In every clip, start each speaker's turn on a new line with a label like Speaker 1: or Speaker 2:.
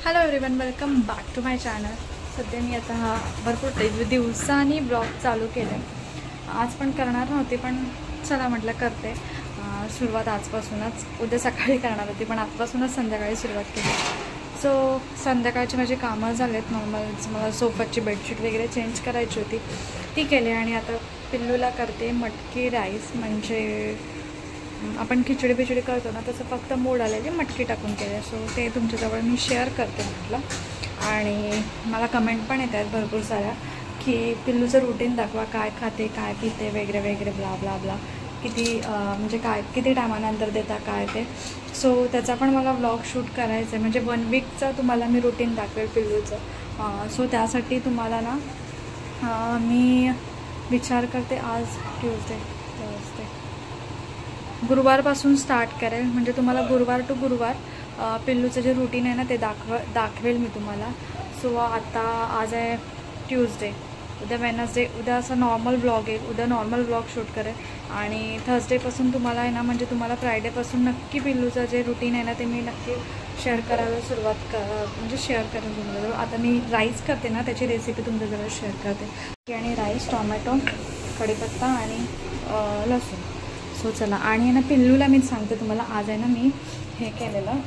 Speaker 1: Hello everyone, welcome back to my channel. सध्या मी आता भरपूर दिवसांनी ब्लॉग चालू केले. आज पण करणार नव्हती, पण चला म्हटलं करते सुरुवात आजपासूनच. उद्या सकाळी करणार होती, पण आजपासूनच संध्याकाळी सुरुवात केली. सो संध्याकाळची माझी कामं झालेत. नॉर्मल मला सोफाची बेडशीट वगैरे चेंज करायची होती, ती केली. आणि आता पिल्लूला करते मटकी राईस. म्हणजे आपण खिचडी बिचडी करतो ना, तसं फक्त मोड आलेली मटकी टाकून केले. सो ते तुमच्याजवळ मी शेअर करते म्हटलं. आणि मला कमेंट पण येत आहेत भरपूर साऱ्या की पिल्लूचं रुटीन दाखवा, काय खाते, काय पिते वगैरे वगैरे ब्ला ब्ला ब्ला, किती म्हणजे काय किती टायमानंतर देता काय ते. सो त्याचा पण मला व्लॉग शूट करायचं आहे. म्हणजे 1 वीकचा तुम्हाला मी रुटीन दाखवेल पिल्लूचं. सो त्यासाठी तुम्हाला ना मी विचार करते आज ट्यूजडे गुरुवारपासून स्टार्ट करेल. म्हणजे तुम्हाला गुरुवार टू गुरुवार पिल्लूचं जे रुटीन आहे ना ते दाखवेल मी तुम्हाला. सो आता आज आहे ट्यूजडे, उद्या वेनसडे, उद्या असं नॉर्मल ब्लॉग येईल. उद्या नॉर्मल ब्लॉग शूट करेल. आणि थर्सडेपासून तुम्हाला आहे ना, म्हणजे तुम्हाला फ्रायडेपासून नक्की पिल्लूचं जे रुटीन आहे ना ते मी नक्की शेअर करायला म्हणजे शेअर करेन तुमच्याजवळ. आता मी राईस करते ना, त्याची रेसिपी तुमच्याजवळ शेअर करते. आणि राईस, टोमॅटो, कढीपत्ता आणि लसूण. सो चला. आणि ना पिल्लूला मी सांगते तुम्हाला, आज आहे ना मी हे केलेलं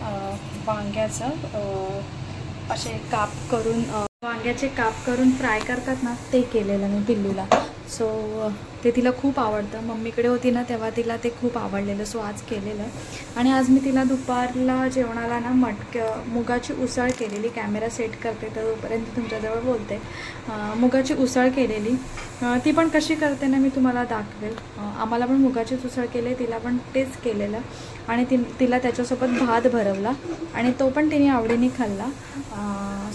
Speaker 1: वांग्याचं असे काप करून वांग्याचे काप करून फ्राय करतात ना, ते केलेलं मी पिल्लूला. सो ते तिला खूप आवडतं. मम्मीकडे होती ना तेव्हा तिला ते खूप आवडलेलं. सो आज केलेलं. आणि आज मी तिला दुपारला जेवणाला ना मुगाची उसळ केलेली. कॅमेरा सेट करते तोपर्यंत तुमच्याजवळ बोलते. मुगाची उसळ केलेली. ती पण कशी करते ना मी तुम्हाला दाखवेल. आम्हाला पण मुगाचीच उसळ केली, तिला पण तेच केलेलं. आणि तिला त्याच्यासोबत भात भरवला आणि तो पण तिने आवडीने खाल्ला.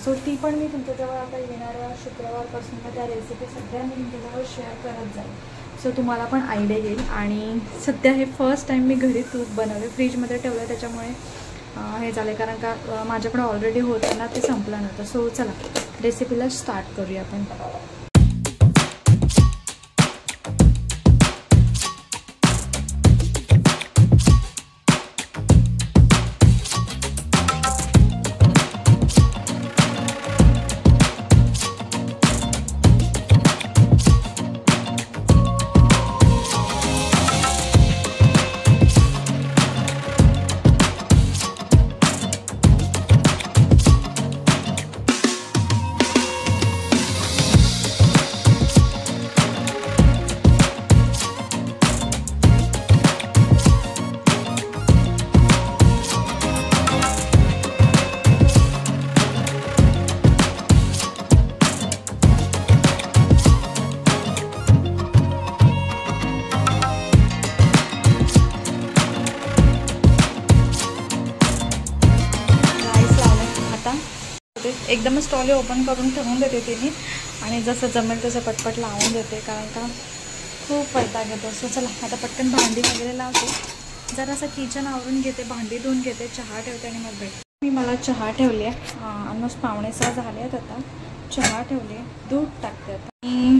Speaker 1: सो ती पण मी तुमच्याजवळ आता येणाऱ्या शुक्रवारपासून त्या रेसिपी सगळ्या मी तुमच्याजवळ शेअर करत जाईल. सो तुम्हाला पण आयडिया येईल. आणि सध्या हे फर्स्ट टाईम मी घरी तूप बनवले. फ्रीजमध्ये ठेवलं त्याच्यामुळे हे झाले, कारण का माझ्याकडे ऑलरेडी होतं ना, ते संपलं नव्हतं. सो चला रेसिपीला स्टार्ट करूया आपण. एकदम स्टॉल ओपन करून ठेवून देते तिने. आणि जसं जमेल तसं पटपट लावून देते, कारण का खूप वैताग येतो. सो चला आता पटकन भांडी वगैरे लावते. जरासं किचन आवरून घेते, भांडी धुवून घेते, चहा ठेवते आणि मग भेटते. मला चहा ठेवली आहे. ऑलमोस्ट 5:45 झाले आहेत आता. चहा ठेवली आहे, दूध टाकते आता. आणि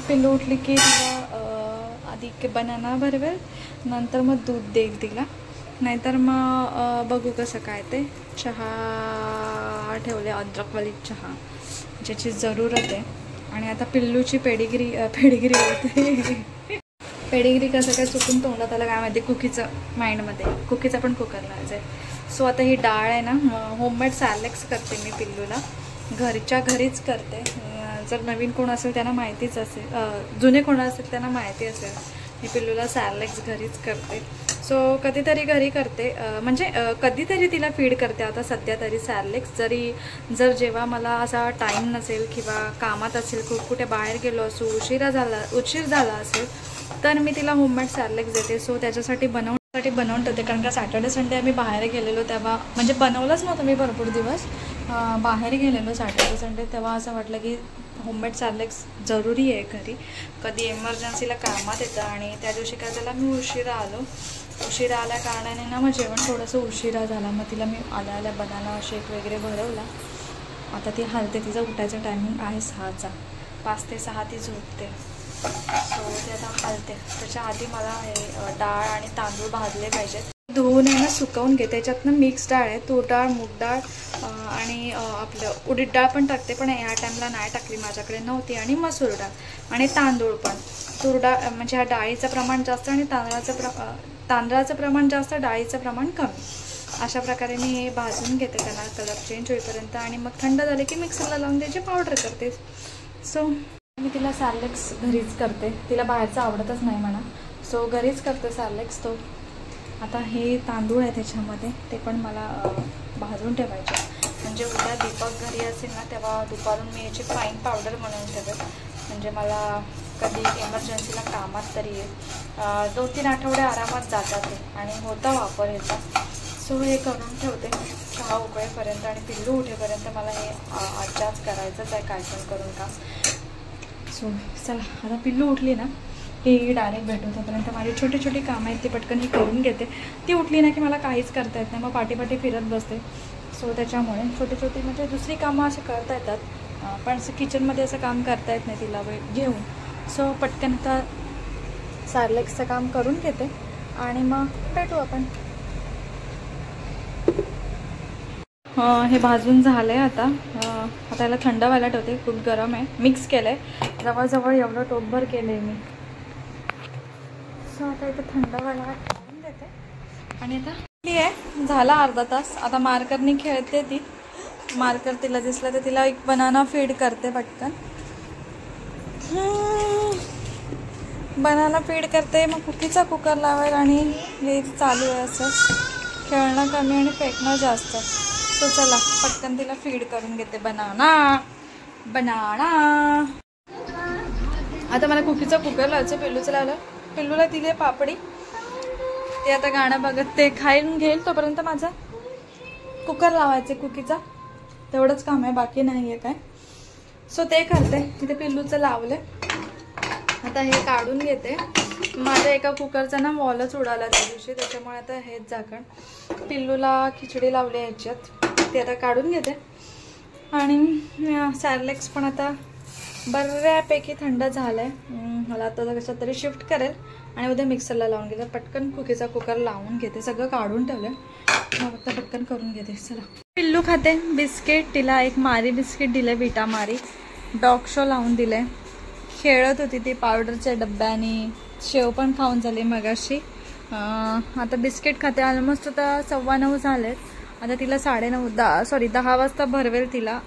Speaker 1: पिल्लू उठली की तिला आधी बनाना भरवेल, नंतर मग दूध देईल तिला. नाहीतर मग बघू कसं काय ते. चहा ठेवले, अद्रकवाली चहा, ज्याची जरूरत आहे. आणि आता पिल्लूची पेडिग्री होते. पेडिग्री कसं काय चुकून तोंडात आलं काय माहिती, कुकीचं माइंडमध्ये. कुकीचा पण कुकर लावायचं आहे. सो आता ही डाळ आहे ना, होममेड सॅलेक्स करते मी पिल्लूला. घरच्या घरीच करते. जर नवीन कोण असेल त्यांना माहितीच असेल, जुने कोण असेल त्यांना माहिती असेल, मी पिल्लूला सॅलेक्स घरीच करते. सो कधीतरी घरी करते, म्हणजे कधीतरी तिला फीड करते. आता सध्या तरी सॅलेक्स. जर जेव्हा मला असा टाईम नसेल किंवा कामात असेल, खूप कुठे बाहेर गेलो असो, उशीर झाला असेल, तर मी तिला होममेड सॅलेक्स देते. सो त्याच्यासाठी बनवून ठेवते, कारण का सॅटर्डे संडे आम्ही बाहेर गेलेलो तेव्हा, म्हणजे बनवलंच नव्हतं मी भरपूर दिवस. बाहेर गेलेलो सॅटर्डे संडे, तेव्हा असं वाटलं की होममेड सॅलेक्स जरुरी आहे घरी. कधी एमर्जन्सीला कामात येतं. आणि त्या दिवशी काय झालं, मी उशिरा आल्या कारणाने ना मग जेवण थोडंसं उशिरा झाला. मग तिला मी आल्या बनाना शेक वगैरे भरवला. आता ती हलते. तिचा उठायचा टायमिंग आहे 6चा. 5 ते 6 ती झोपते. सो ते आता हलते. त्याच्या आधी मला हे डाळ आणि तांदूळ भाजले पाहिजेत. धुवून आहे ना सुकवून घे. त्याच्यातनं मिक्स डाळ आहे, तूर डाळ, मूग डाळ आणि आपलं उडीद डाळ पण टाकते, पण या टाईमला नाही टाकली, माझ्याकडे नव्हती. आणि मसूर डाळ आणि तांदूळ पण. तूर डाळ म्हणजे ह्या डाळीचं प्रमाण जास्त आणि तांदळाचं प्रमाण जास्त, डाळीचं प्रमाण कमी. अशा प्रकारे मी हे भाजून घेते त्याला कलर चेंज होईपर्यंत. आणि मग थंड झाले की मिक्सरला लावून त्याची पावडर करते. सो मी तिला सॅरलेक्स घरीच करते, तिला बाहेरचं आवडतच नाही म्हणा. सो घरीच करते सॅरलेक्स. तो आता हे तांदूळ आहे त्याच्यामध्ये, ते पण मला भाजून ठेवायचे. म्हणजे उद्या दीपक घरी असेल ना तेव्हा दुपारून मी याची फाईन पावडर बनवून ठेवेल. म्हणजे मला कधी इमर्जन्सीला कामात तरी येईल. 2-3 आठवडे आरामात जातात ते आणि होता वापर ह्याचा. सो हे करून ठेवते चहा उकळेपर्यंत. आणि पिल्लू उठेपर्यंत मला हे आजच्याच करायचंच आहे काय पण करून काम. सो चला आता पिल्लू उठली ना की डायरेक्ट भेटू. तोपर्यंत माझी छोटी छोटी कामं आहेत ती पटकन ही करून घेते. ती उठली ना की मला काहीच करता येत नाही, मग पाठी फिरत बसते. सो त्याच्यामुळे छोटी छोटी म्हणजे दुसरी कामं असे करता येतात, पण असं किचनमध्ये असं काम करता येत नाही तिला वेळ घेऊन. सो पटकन आता सॅरलेक्सचं काम करून घेते आणि मग भेटू आपण. हे भाजून झालं आहे आता याला थंड व्हायला ठेवते. खूप गरम आहे. मिक्स केलं आहे, जवळजवळ एवढं टोपभर केलं आहे मी. सो आता इथं थंड व्हायला ठेवून देते. आणि आता आहे झाला अर्धा तास. आता मार्करनी खेळते ती. मार्कर तिला दिसलं तर तिला एक बनाना फीड करते पटकन. बनाना फीड करते, मग कुकीचा कुकर लावेल. आणि हे चालू आहे असं खेळणं कमी आणि फेकणं जास्त. सो चला पटकन तिला फीड करून घेते. Banana banana. आता मला कुकीचा कुकर लावायचं. पिल्लूचं लावलं, पिल्लूला दिले पापडी. ते आता गाणं बघत ते खाईन घेईल, तोपर्यंत माझा कुकर लावायचे कुकीचा. तेवढंच काम आहे, बाकी नाही आहे काय. सो ते करते. तिथे पिल्लूचं लावलं. आता हे काढून घेते. माझ्या एका कुकरचा ना वॉलच उडाला त्या दिवशी, त्याच्यामुळे आता हेच झाकण. पिल्लूला खिचडी लावली ह्याच्यात, ते आता काढून घेते. आणि सॅरलेक्स पण आता बऱ्यापैकी थंड झालं आहे. मला आता कशात तरी शिफ्ट करेल आणि उद्या मिक्सरला लावून घेते. पटकन कुकीचा कुकर लावून घेते. सगळं काढून ठेवलं, मग फक्त पटकन करून घेते. चला पिल्लू खाते बिस्किट. तिला एक मारी बिस्किट दिलं, विटा मारी. डॉग शो लावून दिले. खेळत होती ती पावडरच्या डब्याने. शेव पण खाऊन झाली मगाशी. आता बिस्किट खाते. ऑलमोस्ट आता 9:15 झालेत. आता तिला 10 वाजता भरवेल तिला.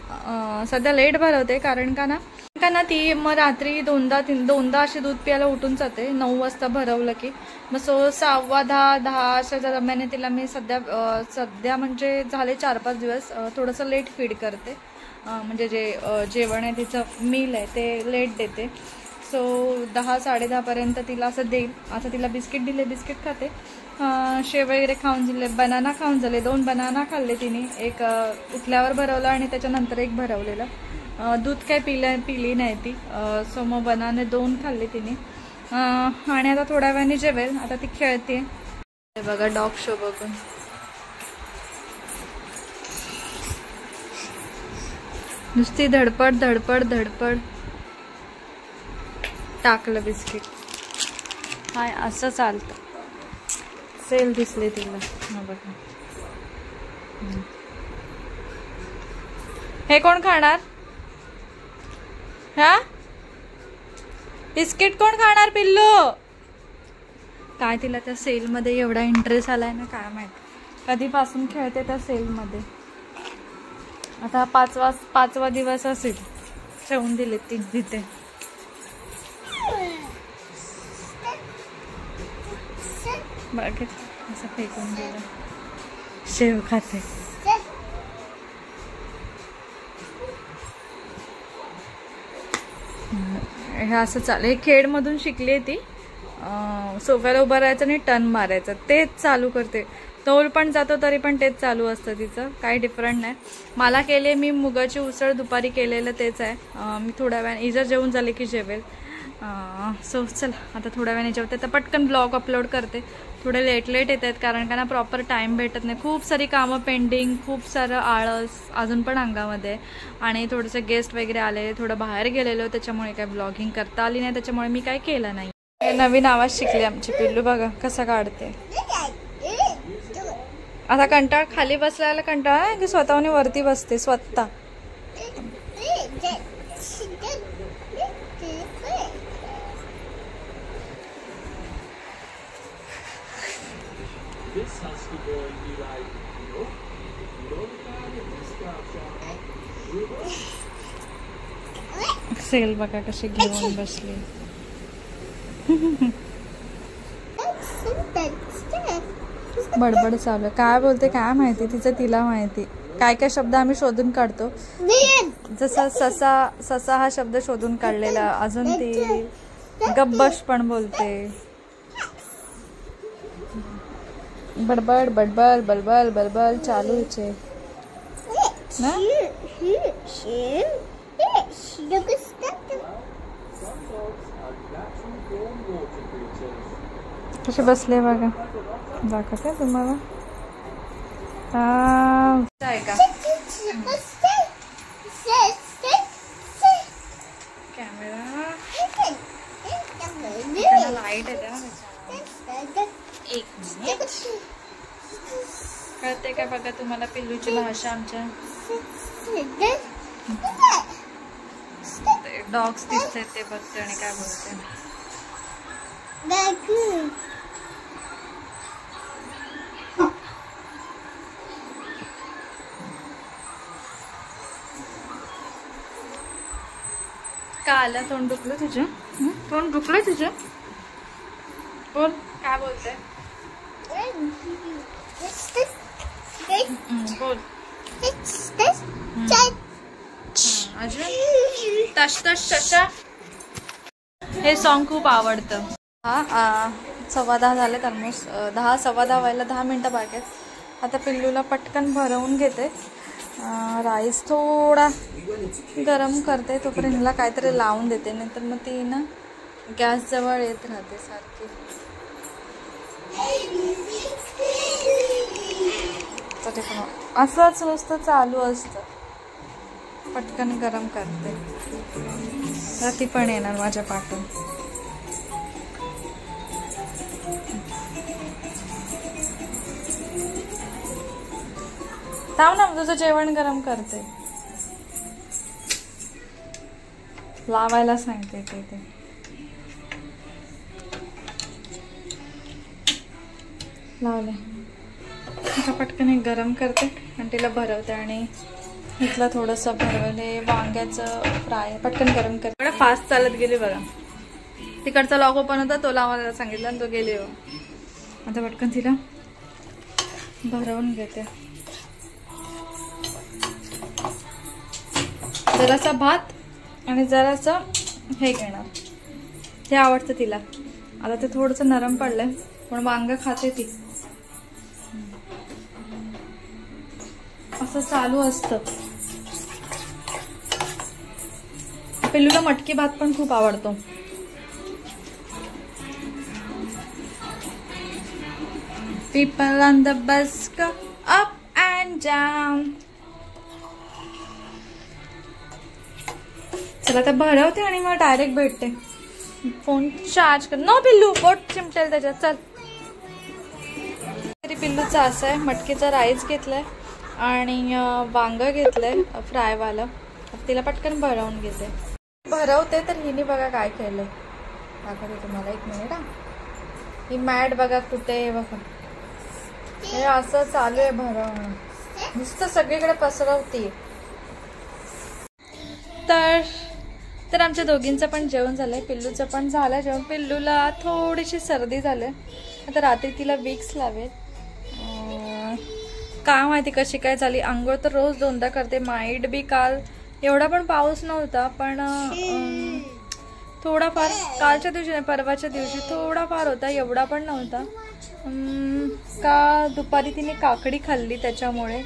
Speaker 1: सध्या लेट भरवते कारण का ना ती मग रात्री दोनदा अशी दूध प्यायला उठून जाते. 9 वाजता भरवलं की मग 10:15 अशा दरम्याने तिला मी सध्या म्हणजे झाले 4-5 दिवस थोडंसं लेट फीड करते. म्हणजे जे जेवण आहे तिचं मील आहे ते लेट देते. सो 10-10:30 पर्यंत तिला असं देईल. आता तिला बिस्किट दिले, बिस्किट खाते. शेव वगैरे खाऊन दिले. बनाना खाऊन झाले. 2 बनाना खाल्ले तिने. एक उठल्यावर भरवलं आणि त्याच्यानंतर एक भरवलेलं. दूध काय पिली नाही ती. सो मग बनाने 2 खाल्ले तिने. आणि आता थोड्या वेळाने जेवेल. आता ती खेळते. बघा डॉग शो बघून नुसती धडपड धडपड धडपड. टाकलं बिस्किट. हाय असं चालतं. सेल दिसले तिला. बघा हे कोण खाणार? हा बिस्किट कोण खाणार पिल्लू? काय तिला त्या सेलमध्ये एवढा इंटरेस्ट आलाय ना काय माहित. कधीपासून खेळते त्या सेलमध्ये. आता 5वा दिवस असेल. ठेवून दिले ती तिथे. बघ असं फेकून दिलं. शेव खाते. हे असं चालेल. खेडमधून शिकली ती. सोफ्याला उभं राहायचं आणि टर्न मारायचं तेच चालू करते. तोल पण जातो तरी पण तेच चालू असतं तिचं. काही डिफरंट नाही. मला केले मी मुगाची उसळ दुपारी केलेलं तेच आहे. मी थोड्या वेळाने इजर जेवून झाले की जेवेल. सो चला आता थोड्या वेळाने जेवते. तर पटकन ब्लॉग अपलोड करते. थोडे लेट येत आहेत कारण का ना प्रॉपर टाईम भेटत नाही. खूप सारी कामं पेंडिंग, खूप सारं आळस अजून पण अंगामध्ये. आणि थोडेसे गेस्ट वगैरे आले, थोडं बाहेर गेलेलो, त्याच्यामुळे काय ब्लॉगिंग करता आली नाही. त्याच्यामुळे मी काय केलं नाही. नवीन आवाज शिकले आमची पिल्लू. बघा कसा काढते. आता कंटाळ खाली बसल्याला कंटाळा आहे की स्वतःहून वरती बसते स्वतः? सेल बघा कशी घेऊन बसली. बडबड चालू आहे. काय बोलते काय माहिती, तिचं तिला माहिती. काय काय शब्द आम्ही शोधून काढतो, जसा ससा ससा हा शब्द शोधून काढलेला. अजून ती गब्बश पण बोलते. बडबड बडबड बलबल बलबल चालूच आहे ना. कसे बसले बघा, दाखवते तुम्हाला. आहे का कॅमेरा? लाईट येते ना एक मिनिट. कळते का बघा तुम्हाला पिल्लूची भाषा आमच्या? डॉग्स दिसते ते बघते आणि काय बोलते. का आलं? तोंड दुखलं तुझं? तोंड दुखलं तुझं? बोल काय बोलते. बोल अजून तश तश शशा. हे सॉन्ग खूप आवडतं. 10:15 झालेत ऑलमोस्ट. 10 सव्वा 10 व्हायला 10 मिनटं बाकी आहेत. आता पिल्लूला पटकन भरवून घेते. राईस थोडा गरम करते, तोपर्यंत हिला काहीतरी लावून देते, नाहीतर मग ती ना गॅस जवळ येत राहते सारखी. असंच नुसतं चालू असतं. पटकन गरम करते, तर ती पण येणार माझ्या पाठून. थांब ना, तुझं जेवण गरम करते. लावायला सांगते ते. लावले. आता पटकन एक गरम करते आणि तिला भरवते. आणि इथलं थोडंसं भरवले वांग्याचं फ्राय पटकन गरम करते. एवढं फास्ट चालत गेली बघा. तिकडचा लॉक ओपन होता, तो लावायला सांगितला आणि तो गेले. आता पटकन तिला भरवून घेते. जरासा भात आणि जरासं हे घेणार, ते आवडतं तिला. आता ते थोडंसं नरम पडलंय, पण वांग खाते ती. असं चालू असतं. पिल्लूला मटकी भात पण खूप आवडतो. People on the bus go up and down. चला आता भरवते आणि मग डायरेक्ट भेटते. फोन चार्ज कर. नो पिल्लू, बोट चिमटेल त्याच्यात. चल. तरी पिल्लूचं असं आहे, मटकीचा राईस घेतलाय आणि वांग घेतलंय फ्रायवालं. तिला पटकन भरवून घेते. भरवते तर हिने बघा काय केलंय. दाखवते तुम्हाला, एक मिनिट. ही मॅट बघा कुठे बघा. हे असं चालू आहे भरवणं, नुसतं सगळीकडे पसरवते. तर आमच्या दोघींचं पण जेवण झालंय, पिल्लूचं पण झालं जेवण. पिल्लूला थोडीशी सर्दी झाली. आता रात्री तिला विक्स लावेल. काय माहिती कशी काय झाली. आंघोळ तर रोज 2दा करते. माईट बी काल एवढा पण पाऊस नव्हता, पण थोडाफार कालच्या दिवशी नाही परवाच्या दिवशी थोडाफार होता, एवढा पण नव्हता. का दुपारी तिने काकडी खाल्ली त्याच्यामुळे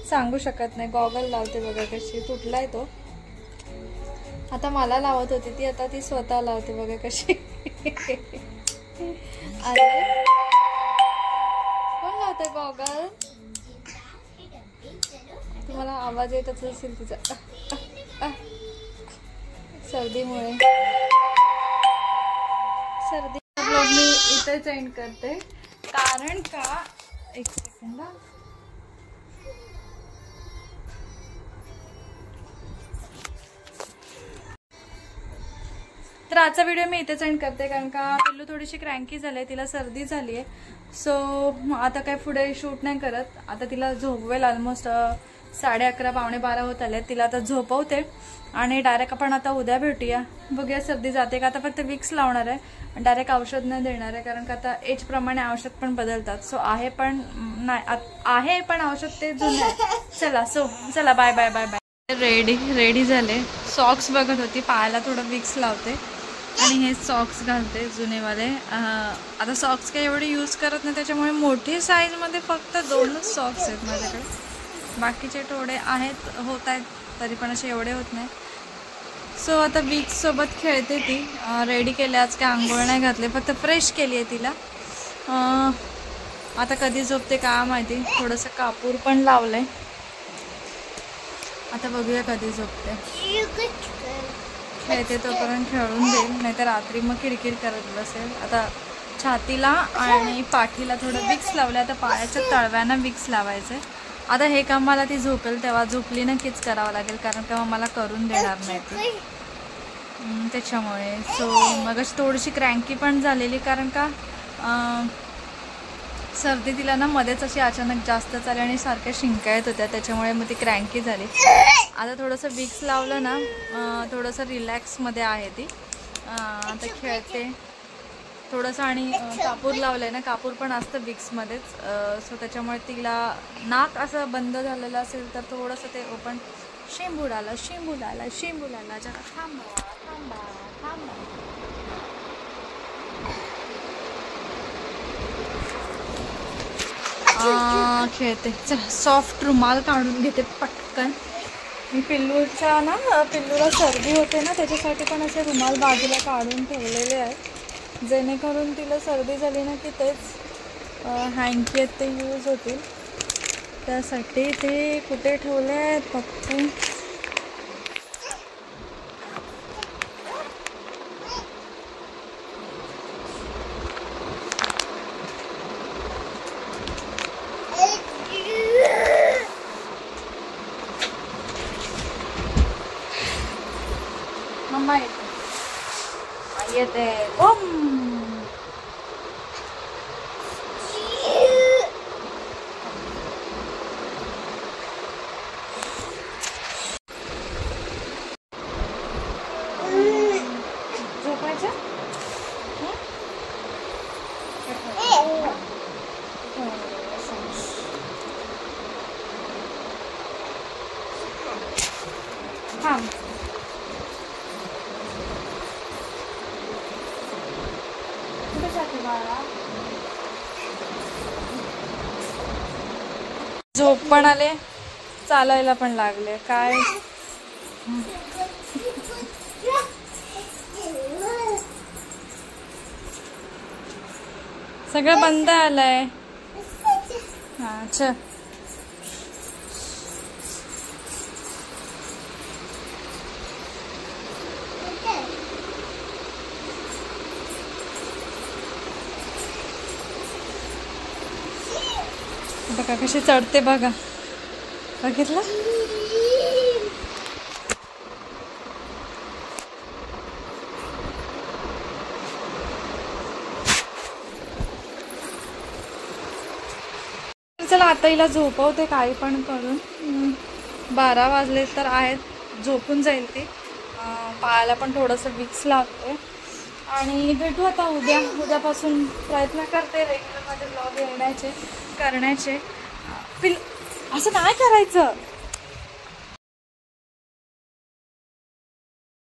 Speaker 1: सांगू शकत नाही. गॉगल लावते बघा कशी, तुटलाय तो. आता मला लावत होती ती, आता ती स्वतः लावते बघा कशी. अरे कोण लावते गॉगल? तुम्हाला आवाज येतच असेल तिचा सर्दीमुळे. सर्दी ब्लॉग मी इथेच एंड करते, कारण का एक सेकंड. तर आजचा व्हिडिओ मी इथेच एंड करते, कारण का पिल्लू थोडीशी क्रँकी झाली आहे, तिला सर्दी झाली आहे. सो आता काय पुढे शूट नाही करत. आता तिला झोपवेल. ऑलमोस्ट 11:30 पावणे 12 होत आले. तिला आता झोपवते आणि डायरेक्ट आपण आता उद्या भेटूया. बघूया सर्दी जाते का. आता फक्त विक्स लावणार आहे, डायरेक्ट औषध नाही देणार आहे, कारण का आता एज प्रमाणे औषध पण बदलतात. सो आहे पण औषध ते जुनं आहे. चला bye bye bye bye. Ready झाले. सॉक्स बघत होती, पायाला थोडं विक्स लावते आणि हे सॉक्स घालते जुनेवाले. आता सॉक्स काही एवढे यूज करत नाही, त्याच्यामुळे मोठी साईजमध्ये फक्त 2च सॉक्स आहेत माझ्याकडे. बाकीचे थोडे होत आहेत तरी पण असे एवढे होत नाही. सो आता विक्स सोबत खेळते ती. रेडी केले, आज काय आंघोळ नाही घातले, फक्त फ्रेश केली आहे तिला. आता कधी झोपते काय माहिती. थोडंसं कापूर पण लावलंय, आता बघूया कधी झोपते. खेळते तोपर्यंत खेळून देईल, नाहीतर रात्री मग किरकिर करत बसेल. आता छातीला आणि पाठीला थोडं विक्स लावलं, आता पायाच्या तळव्यांना विक्स लावायचं. आता हे काम मला ती झोपेल तेव्हा, झोपली नक्कीच करावं लागेल, कारण तेव्हा मला करून देणार नाही ती, त्याच्यामुळे. सो मग थोडीशी क्रँकी पण झालेली, कारण का सर्दी तिला ना मध्येच अशी अचानक जास्त चालली आणि सारख्या शिंका येत होत्या, त्याच्यामुळे मग ती क्रँकी झाली. आता थोडंसं विक्स लावलं ना, थोडंसं रिलॅक्समध्ये आहे ती. आता खेळते थोडंसं आणि कापूर लावलं आहे ना, कापूर पण असतं विक्समध्येच. सो त्याच्यामुळे तिला नाक असं बंद झालेलं असेल तर थोडंसं ते ओपन. शिंबुडाला जरा थांबा. खेळते. चला सॉफ्ट रुमाल काढून घेते पटकन. मी पिल्लूला सर्दी होते ना, त्याच्यासाठी पण असे रुमाल बाजूला काढून ठेवलेले आहेत, जेणेकरून तिला सर्दी झाली ना की तेच हँकी आहेत ते यूज होतील. त्यासाठी ते कुठे ठेवले आहेत पप्पू. मम्मा येते. झोपायचं थांब. झोप पण आले, चालायला पण लागले. काय सगळं बंद आलंय. हा चल. बघा कशी चढते बघा, बघितलं. चला आता हिला झोपवते काही पण करून. 12 वाजले तर आहेत, झोपून जाईल ती. पायाला पण थोडंसं विक्स लावते आणि भेटू आता उद्यापासून प्रयत्न करते रेग्युलरमध्ये ब्लॉग करण्याचे. असं नाही करायचं.